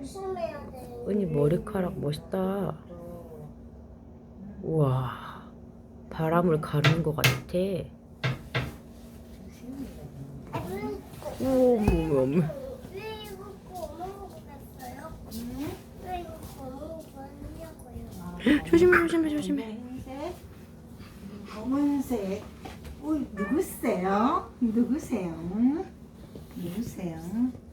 조심해야 돼. 은희 머리카락 멋있다. 우와, 바람을 가르는 것 같아. 어머. 왜 이거 검은 거 같어요? 왜 이거 검은 거 하냐고요? 조심해. 검은색. 누구세요? 누구세요?